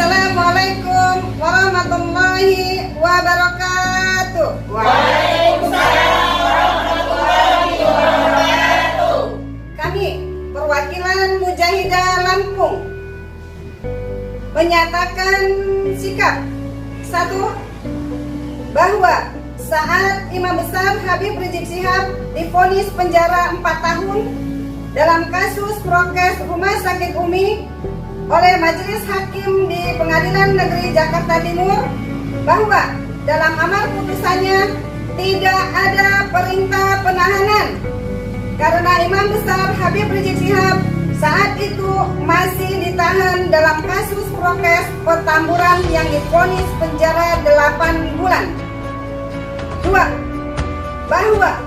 Assalamualaikum warahmatullahi wabarakatuh. Waalaikumsalam warahmatullahi wabarakatuh. Kami perwakilan Mujahidah Lampung menyatakan sikap satu, bahwa saat Imam Besar Habib Rizik Syihab divonis penjara 4 tahun dalam kasus prokes Rumah Sakit Umi oleh Majelis Hakim di Pengadilan Negeri Jakarta Timur, bahwa dalam amar putusannya tidak ada perintah penahanan karena Imam Besar Habib Rizik Syihab saat itu masih ditahan dalam kasus prokes Petamburan yang divonis penjara 8 bulan. 2. Bahwa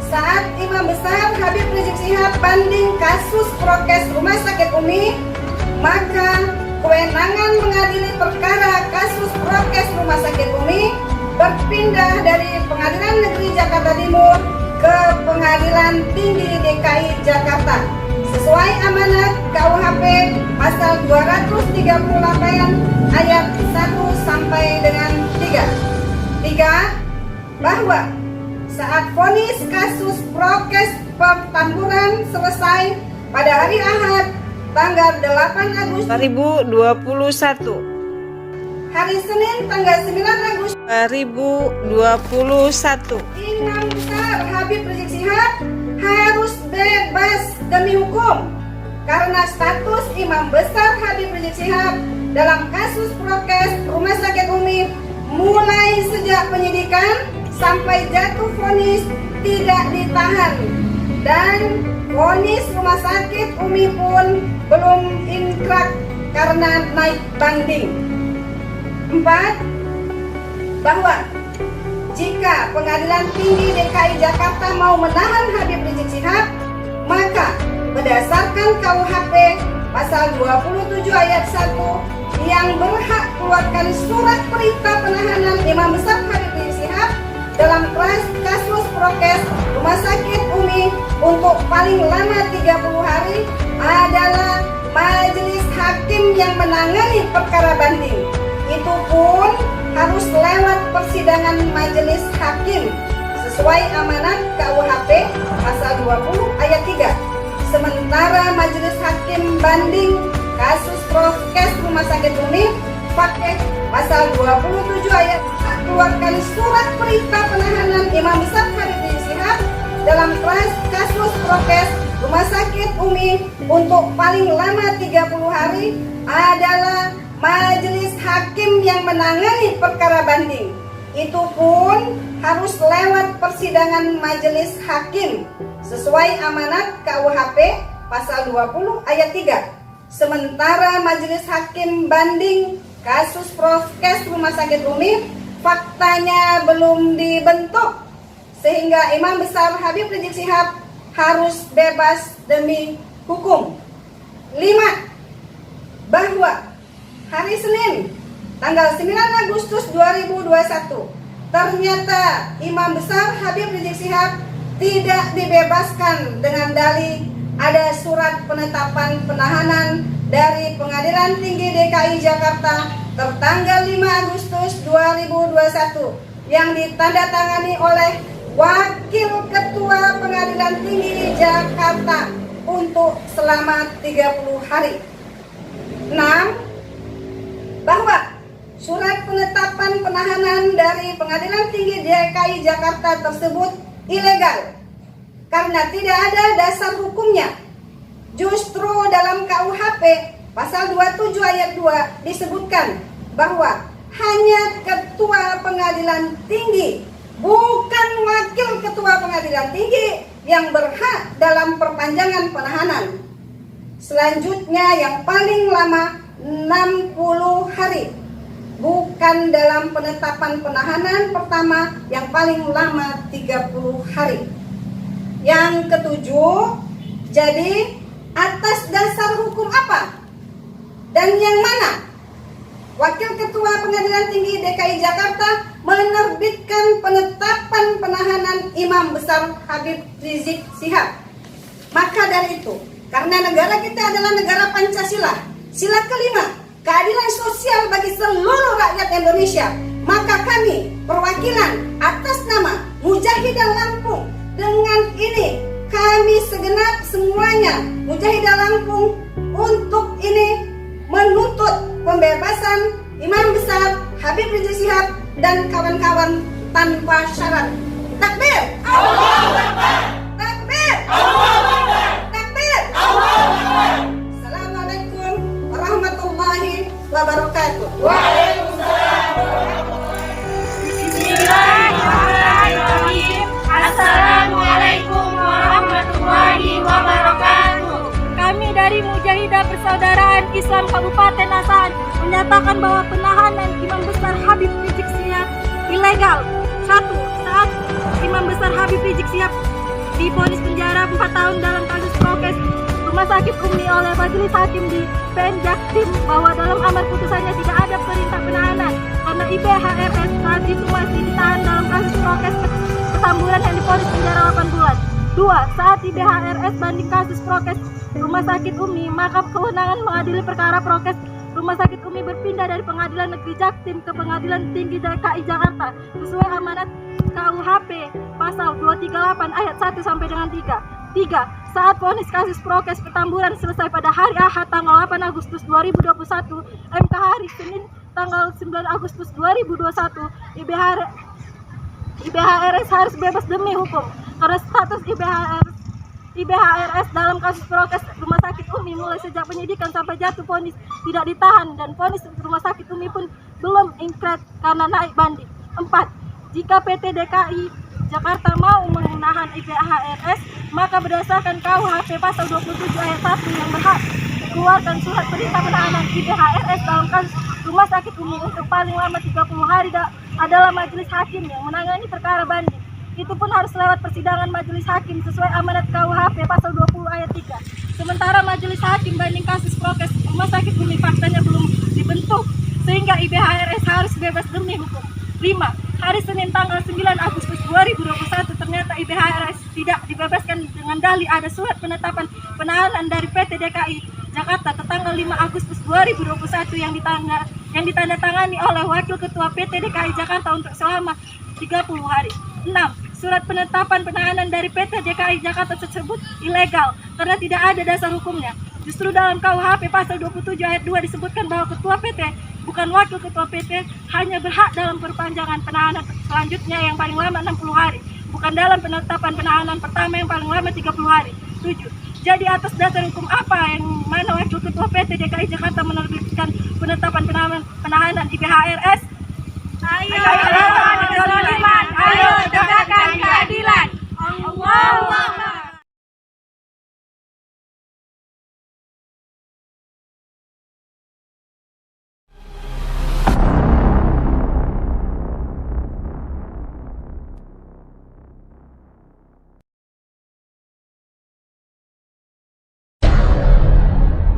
saat Imam Besar Habib Rizik Syihab banding kasus prokes Rumah Sakit Umi, maka kewenangan mengadili perkara kasus prokes Rumah Sakit Umi berpindah dari Pengadilan Negeri Jakarta Timur ke Pengadilan Tinggi DKI Jakarta sesuai amanat KUHP pasal 238 ayat 1 sampai dengan 3. 3. Bahwa saat vonis kasus prokes Petamburan selesai pada hari Ahad tanggal 8 Agustus 2021, hari Senin tanggal 9 Agustus 2021, Imam Besar Habib Rizik Syihab harus bebas demi hukum karena status Imam Besar Habib Rizik Syihab dalam kasus prokes Rumah Sakit Umi mulai sejak penyidikan sampai jatuh vonis tidak ditahan, dan vonis Rumah Sakit Umi pun belum inkrah karena naik banding. 4. Bahwa jika Pengadilan Tinggi DKI Jakarta mau menahan Habib Rizik Syihab, maka berdasarkan KUHP pasal 27 ayat 1 yang berhak keluarkan surat perintah penahanan Imam Besar Habib Rizik Syihab dalam kasus prokes Rumah Sakit Umi untuk paling lama 30 hari adalah Majelis Hakim yang menangani perkara banding. Itu pun harus lewat persidangan Majelis Hakim sesuai amanat KUHP pasal 20 ayat 3. Sementara Majelis Hakim banding kasus prokes Rumah Sakit Umi pakai pasal 27 ayat 4 keluarkan surat perintah penahanan Imam Besar Habib Rizik Syihab dalam kasus prokes Rumah Sakit Umi untuk paling lama 30 hari adalah Majelis Hakim yang menangani perkara banding. Itu pun harus lewat persidangan Majelis Hakim sesuai amanat KUHP pasal 20 ayat 3. Sementara Majelis Hakim banding kasus prokes Rumah Sakit Umi faktanya belum dibentuk, sehingga Imam Besar Habib Rizik Syihab harus bebas demi hukum. 5. Bahwa hari Senin tanggal 9 Agustus 2021 ternyata Imam Besar Habib Rizik Syihab tidak dibebaskan dengan dalih ada surat penetapan penahanan dari Pengadilan Tinggi DKI Jakarta tertanggal 5 Agustus 2021 yang ditandatangani oleh Wakil Ketua Pengadilan Tinggi Jakarta untuk selama 30 hari. 6. Bahwa surat penetapan penahanan dari Pengadilan Tinggi DKI Jakarta tersebut ilegal karena tidak ada dasar hukumnya. Justru dalam KUHP pasal 27 ayat 2 disebutkan bahwa hanya Ketua Pengadilan Tinggi, bukan Wakil Ketua Pengadilan Tinggi yang berhak dalam perpanjangan penahanan. Selanjutnya yang paling lama 60 hari, bukan dalam penetapan penahanan pertama yang paling lama 30 hari. Yang ketujuh, jadi atas dasar hukum apa dan yang mana Wakil Ketua Pengadilan Tinggi DKI Jakarta menerbitkan penetapan penahanan Imam Besar Habib Rizik Syihab? Maka dari itu, karena negara kita adalah negara Pancasila, sila kelima, keadilan sosial bagi seluruh rakyat Indonesia, maka kami perwakilan atas nama Mujahidah Lampung dengan ini kami segenap semuanya Mujahidah Lampung untuk ini menuntut pembebasan Imam Besar Habib Rizik Syihab dan kawan-kawan tanpa syarat. Takbir! Allahu Akbar. Takbir! Allahu Akbar. Takbir! Allahu Akbar. Assalamualaikum warahmatullahi wabarakatuh. Waalaikumsalam warahmatullahi wabarakatuh. Bismillahirrahmanirrahim. Assalamualaikum warahmatullahi wabarakatuh. Kami dari Mujahidah Persaudaraan Islam Kabupaten Asahan menyatakan bahwa penahanan Imam Besar Habib Rizik Syihab ilegal. 1. Saat Imam Besar Habib Rizik Syihab divonis penjara 4 tahun dalam kasus prokes Rumah Sakit Umi oleh Majelis Hakim di PN Jaktim, bahwa dalam amar putusannya tidak ada perintah penahanan karena IBHRS saat itu masih ditahan dalam kasus prokes Petamburan yang divonis penjara 8 bulan. 2. Saat IBHRS banding kasus prokes Rumah Sakit Umi, maka kewenangan mengadili perkara prokes Rumah Sakit Umi berpindah dari Pengadilan Negeri Jaktim ke Pengadilan Tinggi DKI Jakarta sesuai amanat KUHP pasal 238 ayat 1 sampai dengan 3. 3. Saat vonis kasus prokes Petamburan selesai pada hari Ahad tanggal 8 Agustus 2021, MK hari Senin tanggal 9 Agustus 2021, IBHRS harus bebas demi hukum karena status IBHRS dalam kasus prokes Rumah Sakit Umi mulai sejak penyidikan sampai jatuh vonis tidak ditahan, dan vonis Rumah Sakit Umi pun belum ingkrah karena naik banding. 4. Jika PT DKI Jakarta mau menahan IBHRS, maka berdasarkan KUHP pasal 27 ayat 1 yang berhak keluarkan surat perintah penahanan IBHRS dalam kasus Rumah Sakit Umi untuk paling lama 30 hari adalah majelis hakim yang menangani perkara banding. Itu pun harus lewat persidangan majelis hakim sesuai amanat KUHP pasal 20 ayat 3. Sementara majelis hakim banding kasus prokes Rumah Sakit Umi faktanya belum dibentuk, sehingga IBHRS harus bebas demi hukum. 5. Hari Senin tanggal 9 Agustus 2021 ternyata IBHRS tidak dibebaskan dengan dalih ada surat penetapan penahanan dari PT DKI Jakarta tertanggal 5 Agustus 2021 yang ditandatangani oleh Wakil Ketua PT DKI Jakarta untuk selama 30 hari. 6. Surat penetapan penahanan dari PT DKI Jakarta tersebut ilegal karena tidak ada dasar hukumnya. Justru dalam KUHP pasal 27 ayat 2 disebutkan bahwa Ketua PT bukan Wakil Ketua PT hanya berhak dalam perpanjangan penahanan selanjutnya yang paling lama 60 hari, bukan dalam penetapan penahanan pertama yang paling lama 30 hari. 7. Jadi atas dasar hukum apa yang mana Wakil Ketua PT DKI Jakarta menerbitkan penetapan penahanan IBHRS? Ayo!